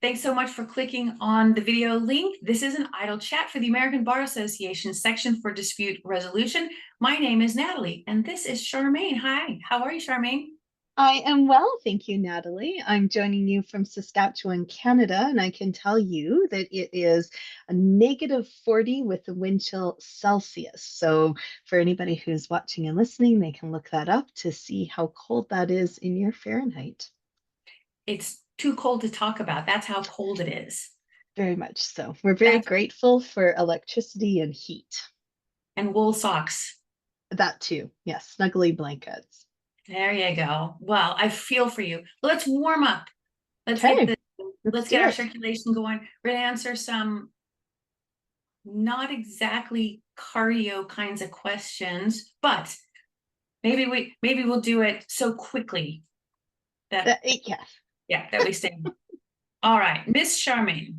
Thanks so much for clicking on the video link. This is an idle chat for the American Bar Association section for dispute resolution. My name is Natalie, and this is Charmaine. Hi, how are you, Charmaine? I am well, thank you, Natalie. I'm joining you from Saskatchewan, Canada, and I can tell you that it is a -40 with the wind chill Celsius. So, for anybody who's watching and listening, they can look that up to see how cold that is in your Fahrenheit. It's too cold to talk about. That's how cold it is. Very much so. We're very That's grateful for electricity and heat. and wool socks. That too. Yes, snuggly blankets. There you go. Well, I feel for you. Let's warm up. Let's get Okay, the let's let's get do our it. circulation going. We're gonna answer some not exactly cardio kinds of questions, but maybe we'll do it so quickly that Yeah. that we stay. All right, Miss Charmaine,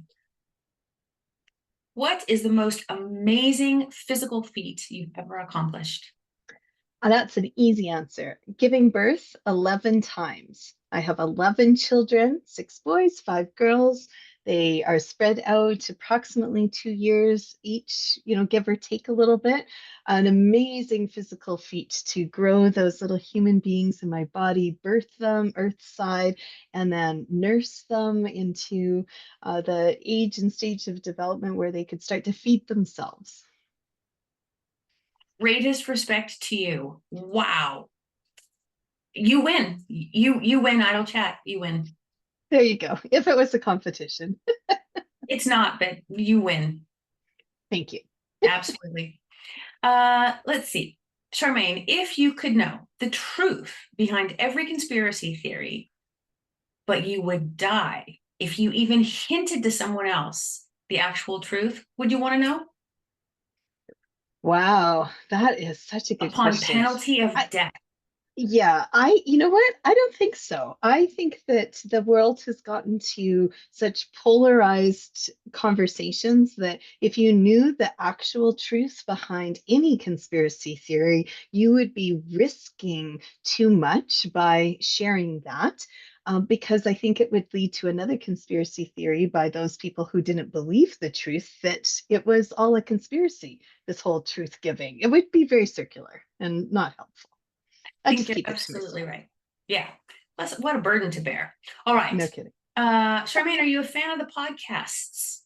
what is the most amazing physical feat you've ever accomplished? That's an easy answer. Giving birth 11 times. I have 11 children, 6 boys, 5 girls. They are spread out approximately 2 years each, give or take a little bit. An amazing physical feat to grow those little human beings in my body, birth them earthside, and then nurse them into the age and stage of development where they could start to feed themselves. Greatest respect to you. Wow. You win. You win, Idle Chat. You win. There you go. If it was a competition. It's not, but you win. Thank you. Absolutely. Let's see. Charmaine, if you could know the truth behind every conspiracy theory, but you would die if you even hinted to someone else the actual truth, would you want to know? Wow, that is such a good Upon question. penalty of I, death. yeah, you know what? I don't think so. I think that the world has gotten to such polarized conversations that if you knew the actual truth behind any conspiracy theory, you would be risking too much by sharing that. Because I think it would lead to another conspiracy theory by those people who didn't believe the truth that it was all a conspiracy, this whole truth giving. It would be very circular and not helpful. I I think just you're keep it to absolutely myself. right. Yeah. What a burden to bear. All right. No kidding. Charmaine, are you a fan of the podcasts?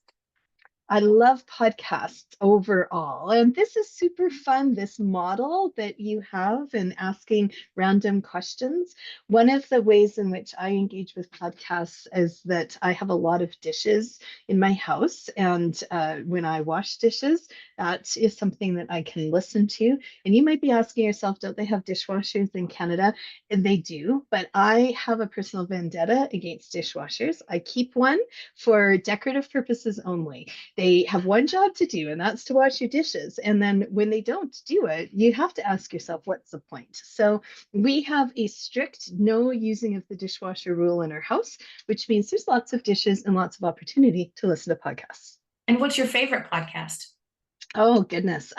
I love podcasts overall. And this is super fun, this model that you have in asking random questions. One of the ways in which I engage with podcasts is that I have a lot of dishes in my house. And when I wash dishes, that is something that I can listen to. And you might be asking yourself, don't they have dishwashers in Canada? And they do. But I have a personal vendetta against dishwashers. I keep one for decorative purposes only. They have one job to do, and that's to wash your dishes. And then when they don't do it, you have to ask yourself, what's the point? So we have a strict no using of the dishwasher rule in our house, which means there's lots of dishes and lots of opportunity to listen to podcasts. And what's your favorite podcast? Oh, goodness.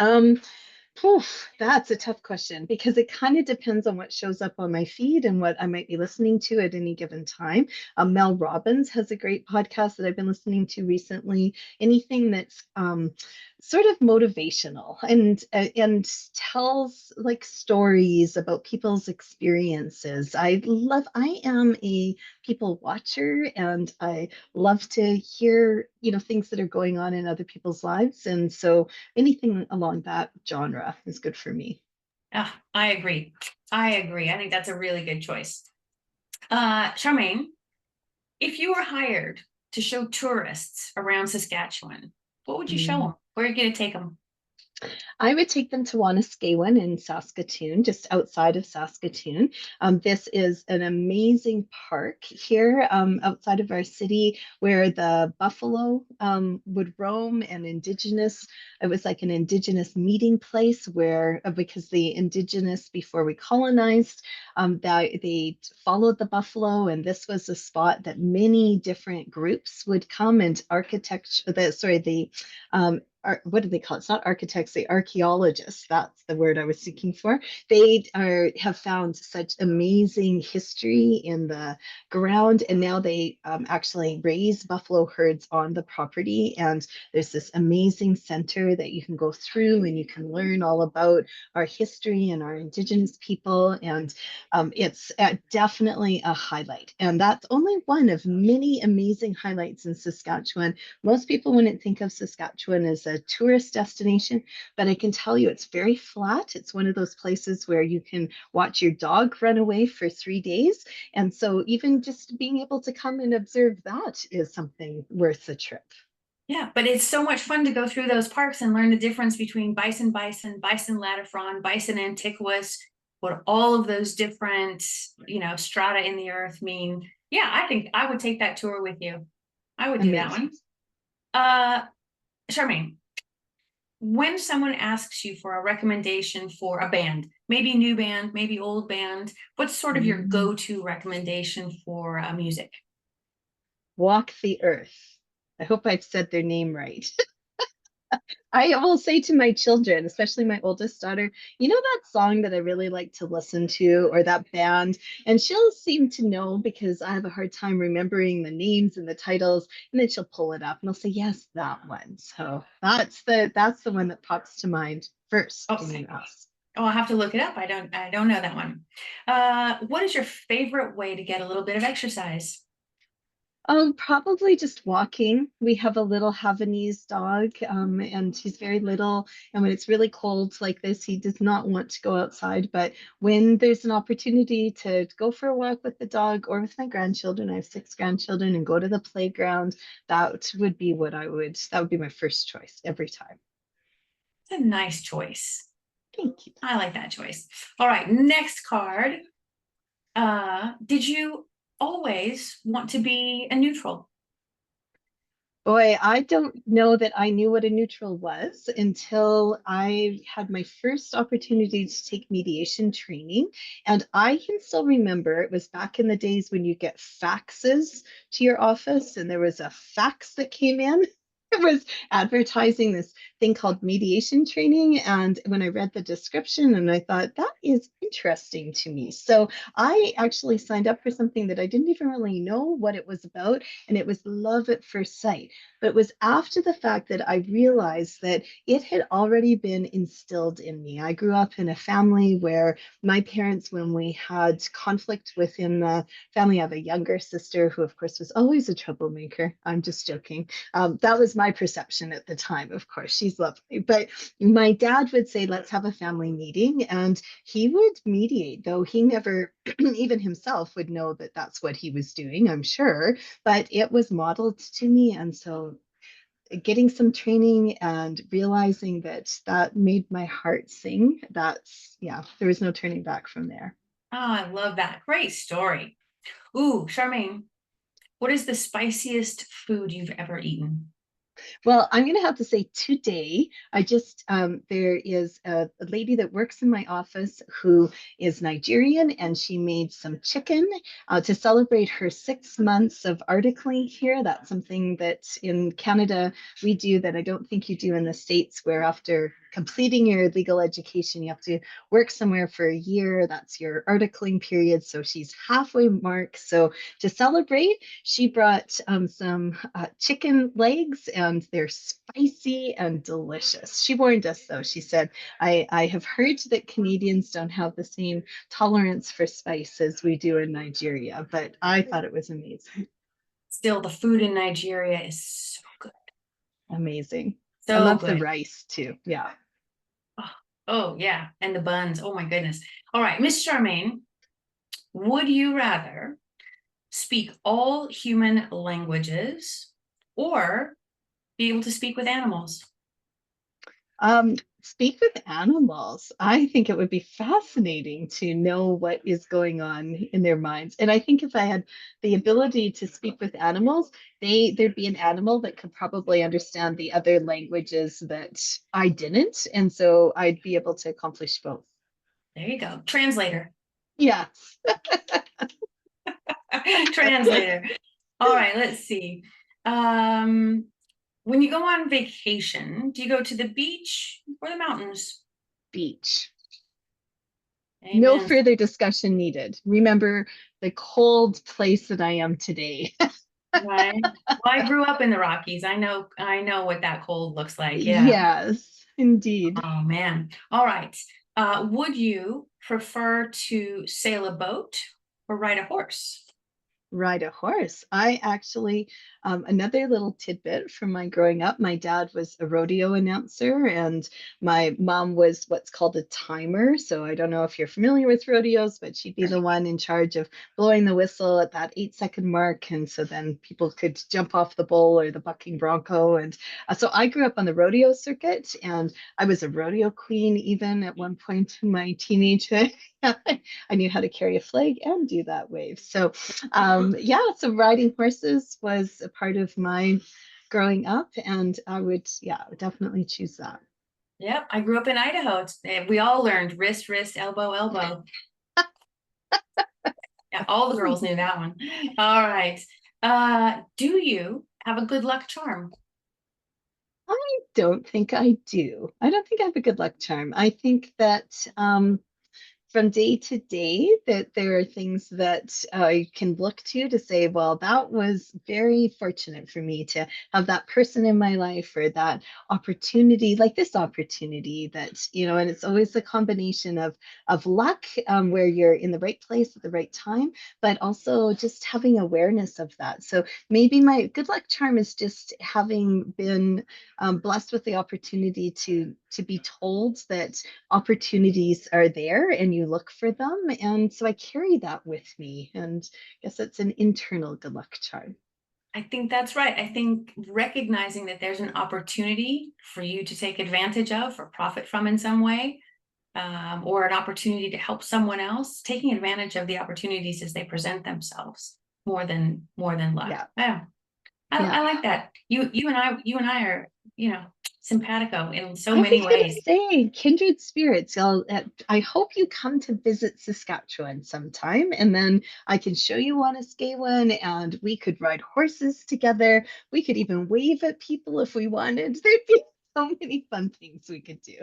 That's a tough question because it kind of depends on what shows up on my feed and what I might be listening to at any given time. Mel Robbins has a great podcast that I've been listening to recently. Anything that's sort of motivational and tells like stories about people's experiences. I am a people watcher and I love to hear, things that are going on in other people's lives. And so anything along that genre is good for me. Ah, I agree. I agree. I think that's a really good choice. Charmaine, if you were hired to show tourists around Saskatchewan, what would you show Mm. them? Where are you going to take them? I would take them to Wanuskewin in Saskatoon, just outside of Saskatoon. This is an amazing park here outside of our city where the buffalo would roam and it was like an indigenous meeting place where, because the indigenous before we colonized, they followed the buffalo, and this was a spot that many different groups would come and architecture, the what do they call it? It's not architects, they archaeologists. That's the word I was seeking for. They have found such amazing history in the ground, and now they actually raise buffalo herds on the property. And there's this amazing center that you can go through, and you can learn all about our history and our Indigenous people. And it's definitely a highlight. And that's only one of many amazing highlights in Saskatchewan. Most people wouldn't think of Saskatchewan as a tourist destination, but I can tell you it's very flat. It's one of those places where you can watch your dog run away for 3 days. And so even just being able to come and observe that is something worth the trip. Yeah, but it's so much fun to go through those parks and learn the difference between bison latifrons, bison antiquus, what all of those different, strata in the earth mean. Yeah, I think I would take that tour with you. I would do that Amazing. one. Charmaine, when someone asks you for a recommendation for a band, maybe new band, maybe old band, what's sort of your Mm. go-to recommendation for music? Walk the Earth. I hope I've said their name right. I will say to my children, especially my oldest daughter, you know that song that I really like to listen to, or that band? And she'll seem to know because I have a hard time remembering the names and the titles, and then she'll pull it up and I'll say, yes, that one. So that's the one that pops to mind first when you Okay. ask. Oh, I'll have to look it up. I don't know that one. What is your favorite way to get a little bit of exercise? Probably just walking. We have a little Havanese dog, and he's very little. And when it's really cold like this, he does not want to go outside. But when there's an opportunity to go for a walk with the dog or with my grandchildren, I have 6 grandchildren, and go to the playground, that would be my first choice every time. It's a nice choice. Thank you. I like that choice. All right, next card. Did you always want to be a neutral? Boy, I don't know that I knew what a neutral was until I had my first opportunity to take mediation training. And I can still remember it was back in the days when you get faxes to your office, and there was a fax that came in. It was advertising this thing called mediation training. And when I read the description, and I thought, that is interesting to me. So I actually signed up for something that I didn't even really know what it was about. And it was love at first sight. But it was after the fact that I realized that it had already been instilled in me. I grew up in a family where my parents, when we had conflict within the family, I have a younger sister who, of course, was always a troublemaker. I'm just joking. That was my perception at the time. Of course, she's lovely. But my dad would say, let's have a family meeting. And he would mediate, though he never, even himself, would know that that's what he was doing, I'm sure. But it was modeled to me. And so getting some training and realizing that that made my heart sing, yeah, there was no turning back from there. Oh, I love that. Great story. Ooh, Charmaine, what is the spiciest food you've ever eaten? Well, I'm going to have to say today, there is a lady that works in my office who is Nigerian, and she made some chicken to celebrate her 6 months of articling here. That's something that in Canada we do that I don't think you do in the States, where after completing your legal education, you have to work somewhere for a year. That's your articling period. So she's halfway mark. So to celebrate, she brought some chicken legs, and they're spicy and delicious. She warned us, though. She said, I have heard that Canadians don't have the same tolerance for spice as we do in Nigeria, but I thought it was amazing. Still, the food in Nigeria is so good. Amazing. I So love the good. rice too. Yeah. Oh, oh, yeah. And the buns. Oh my goodness. All right, Miss Charmaine, would you rather speak all human languages or be able to speak with animals? Speak with animals. I think it would be fascinating to know what is going on in their minds. And I think if I had the ability to speak with animals, there'd be an animal that could probably understand the other languages that I didn't. And so I'd be able to accomplish both. There you go. Translator. Yes. Translator. All right, let's see. Um, When you go on vacation, do you go to the beach or the mountains? Beach. No Amen. further discussion needed. Remember the cold place that I am today. Right. Well, I grew up in the Rockies. I know what that cold looks like. Yeah. Yes, indeed. Oh man. All right. Would you prefer to sail a boat or ride a horse? Ride a horse. I actually, another little tidbit from my growing up, my dad was a rodeo announcer and my mom was what's called a timer. So I don't know if you're familiar with rodeos, but she'd be the one in charge of blowing the whistle at that 8 second mark. And so then people could jump off the bull or the bucking bronco. And so I grew up on the rodeo circuit and I was a rodeo queen even at one point in my teenagehood. I knew how to carry a flag and do that wave. So yeah, so riding horses was a part of my growing up, and I would, yeah, definitely choose that. Yep. I grew up in Idaho. We all learned wrist, wrist, elbow, elbow. Yeah, all the girls knew that one. All right. Do you have a good luck charm? I don't think I do. I don't think I have a good luck charm. I think that from day to day that there are things that I can look to say, well, that was very fortunate for me to have that person in my life or that opportunity, like this opportunity that, and it's always a combination of luck where you're in the right place at the right time, but also just having awareness of that. So maybe my good luck charm is just having been blessed with the opportunity to be told that opportunities are there and you look for them. And so I carry that with me. And I guess it's an internal good luck charm. I think that's right. I think recognizing that there's an opportunity for you to take advantage of or profit from in some way, or an opportunity to help someone else, taking advantage of the opportunities as they present themselves more than luck. Yeah. Yeah, Yeah. I like that. You and I are, simpatico in so I many was going to ways. say, kindred spirits. I hope you come to visit Saskatchewan sometime, and then I can show you Wanaskewin, and we could ride horses together. We could even wave at people if we wanted. There'd be so many fun things we could do.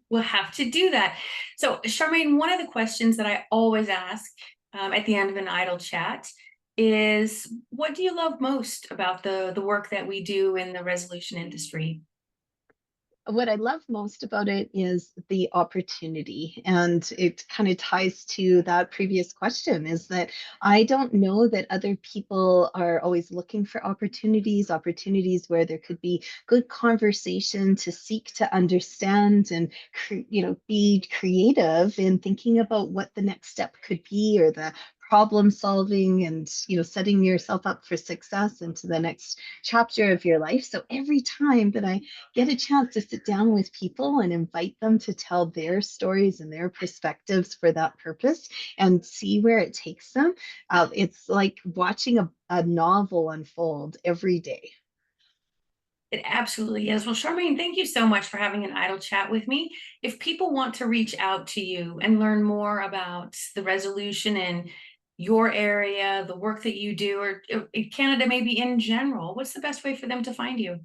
We'll have to do that. So, Charmaine, one of the questions that I always ask at the end of an idle chat is, what do you love most about the work that we do in the resolution industry? What I love most about it is the opportunity. And it kind of ties to that previous question is that I don't know that other people are always looking for opportunities where there could be good conversation to seek to understand and, be creative in thinking about what the next step could be or the problem solving and setting yourself up for success into the next chapter of your life. So every time that I get a chance to sit down with people and invite them to tell their stories and their perspectives for that purpose and see where it takes them. It's like watching a novel unfold every day. It absolutely is. Well, Charmaine, thank you so much for having an idle chat with me. If people want to reach out to you and learn more about the resolution in your area, the work that you do, or in Canada, maybe in general, what's the best way for them to find you?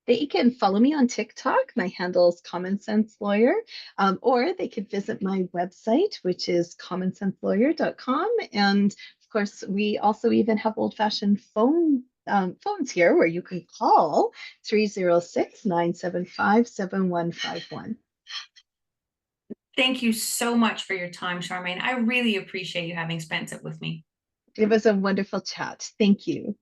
They can follow me on TikTok. My handle is Common Sense Lawyer, or they could visit my website, which is commonsenselawyer.com. And of course, we also even have old-fashioned phones here where you can call 306-975-7151. Thank you so much for your time, Charmaine. I really appreciate you having spent it with me. It was a wonderful chat. Thank you.